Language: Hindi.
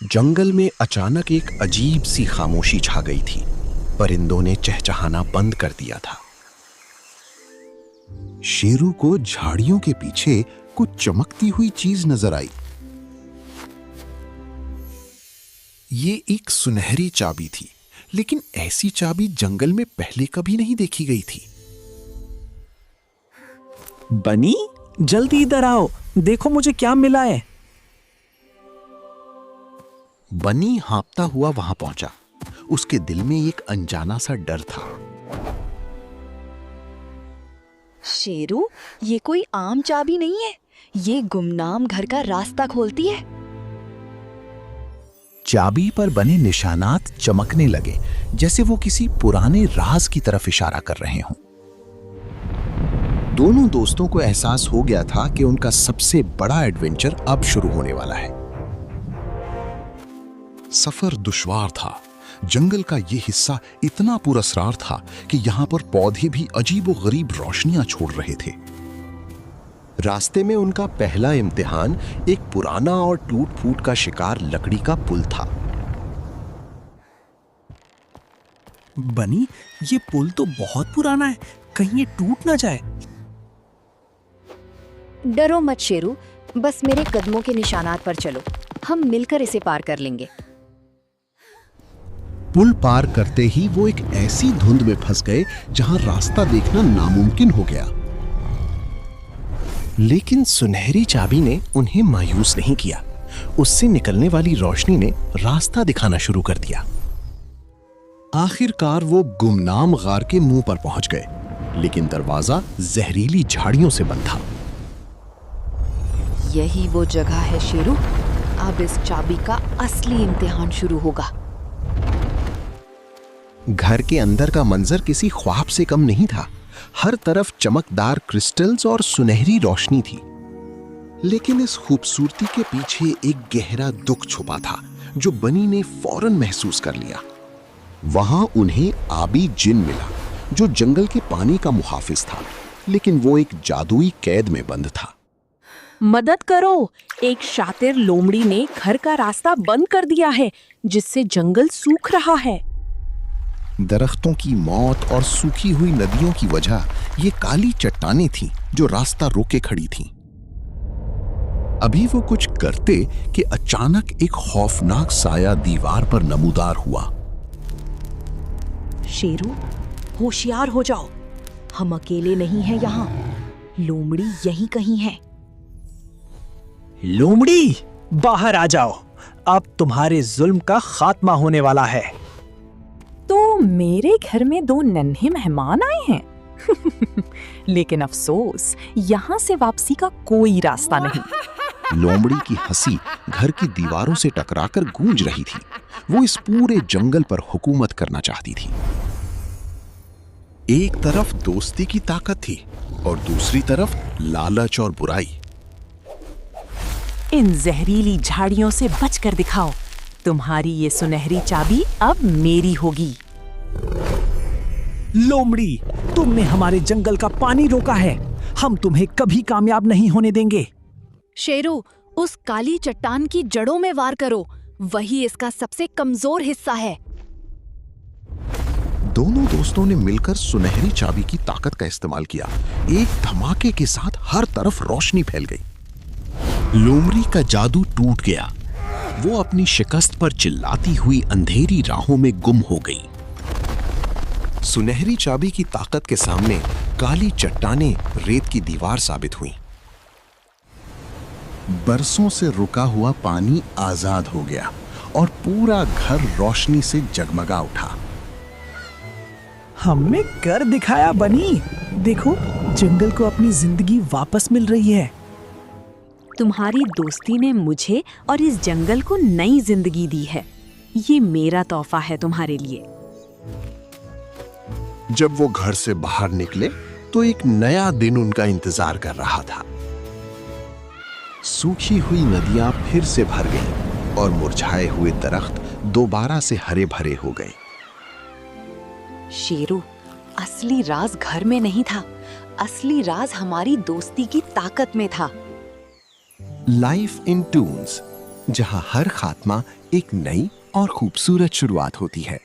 जंगल में अचानक एक अजीब सी खामोशी छा गई थी। परिंदों ने चहचहाना बंद कर दिया था। शेरू को झाड़ियों के पीछे कुछ चमकती हुई चीज नजर आई। ये एक सुनहरी चाबी थी, लेकिन ऐसी चाबी जंगल में पहले कभी नहीं देखी गई थी। बनी, जल्दी इधर आओ, देखो मुझे क्या मिला है। बनी हाँफता हुआ वहां पहुंचा। उसके दिल में एक अनजाना सा डर था। शेरू, ये कोई आम चाबी नहीं है, ये गुमनाम घर का रास्ता खोलती है। चाबी पर बने निशानात चमकने लगे, जैसे वो किसी पुराने राज की तरफ इशारा कर रहे हों। दोनों दोस्तों को एहसास हो गया था कि उनका सबसे बड़ा एडवेंचर अब शुरू होने वाला है। सफर दुश्वार था। जंगल का ये हिस्सा इतना पुरअसरार था कि यहां पर पौधे भी अजीबोगरीब रोशनियां छोड़ रहे थे। रास्ते में उनका पहला इम्तिहान एक पुराना और टूट फूट का शिकार लकड़ी का पुल था। बनी, ये पुल तो बहुत पुराना है, कहीं ये टूट ना जाए। डरो मत शेरू, बस मेरे कदमों के निशानात पर चलो, हम मिलकर इसे पार कर लेंगे। पुल पार करते ही वो एक ऐसी धुंध में फंस गए जहां रास्ता देखना नामुमकिन हो गया। लेकिन सुनहरी चाबी ने उन्हें मायूस नहीं किया। उससे निकलने वाली रोशनी ने रास्ता दिखाना शुरू कर दिया। आखिरकार वो गुमनाम गार के मुंह पर पहुंच गए, लेकिन दरवाजा जहरीली झाड़ियों से बंद था। यही वो जगह है शेरू, अब इस चाबी का असली इम्तिहान शुरू होगा। घर के अंदर का मंजर किसी ख्वाब से कम नहीं था। हर तरफ चमकदार क्रिस्टल्स और सुनहरी रोशनी थी। लेकिन इस खूबसूरती के पीछे एक गहरा दुख छुपा था, जो बनी ने फौरन महसूस कर लिया। वहां उन्हें आबी जिन मिला, जो जंगल के पानी का मुहाफिज था, लेकिन वो एक जादुई कैद में बंद था। मदद करो, एक शातिर लोमड़ी ने घर का रास्ता बंद कर दिया है, जिससे जंगल सूख रहा है। दरख्तों की मौत और सूखी हुई नदियों की वजह ये काली चट्टानें थीं जो रास्ता रोके खड़ी थीं। अभी वो कुछ करते कि अचानक एक खौफनाक साया दीवार पर नमूदार हुआ। शेरू, होशियार हो जाओ, हम अकेले नहीं हैं यहाँ, लोमड़ी यहीं कहीं है। लोमड़ी, बाहर आ जाओ, अब तुम्हारे जुल्म का खात्मा होने वाला है। तो मेरे घर में दो नन्हे मेहमान आए हैं। लेकिन अफसोस, यहाँ से वापसी का कोई रास्ता नहीं। लोमड़ी की हंसी घर की दीवारों से टकराकर गूंज रही थी। वो इस पूरे जंगल पर हुकूमत करना चाहती थी। एक तरफ दोस्ती की ताकत थी और दूसरी तरफ लालच और बुराई। इन जहरीली झाड़ियों से बचकर दिखाओ, तुम्हारी ये सुनहरी चाबी अब मेरी होगी। लोमड़ी, तुमने हमारे जंगल का पानी रोका है, हम तुम्हें कभी कामयाब नहीं होने देंगे। शेरू, उस काली चट्टान की जड़ों में वार करो, वही इसका सबसे कमजोर हिस्सा है। दोनों दोस्तों ने मिलकर सुनहरी चाबी की ताकत का इस्तेमाल किया। एक धमाके के साथ हर तरफ रोशनी फैल गई। लोमड़ी का जादू टूट गया। वो अपनी शिकस्त पर चिल्लाती हुई अंधेरी राहों में गुम हो गई। सुनहरी चाबी की ताकत के सामने काली चट्टानें रेत की दीवार साबित हुईं। बरसों से रुका हुआ पानी आजाद हो गया और पूरा घर रोशनी से जगमगा उठा। हमने कर दिखाया बनी, देखो जंगल को अपनी जिंदगी वापस मिल रही है। तुम्हारी दोस्ती ने मुझे और इस जंगल को नई जिंदगी दी है। ये मेरा तोहफा है तुम्हारे लिए। जब वो घर से बाहर निकले तो एक नया दिन उनका इंतजार कर रहा था। सूखी हुई नदियां फिर से भर गईं और मुरझाए हुए दरख्त दोबारा से हरे भरे हो गए। शेरू, असली राज घर में नहीं था, असली राज हमारी दोस्ती की ताकत में था। लाइफ इन टून्स जहां हर खात्मा एक नई और खूबसूरत शुरुआत होती है।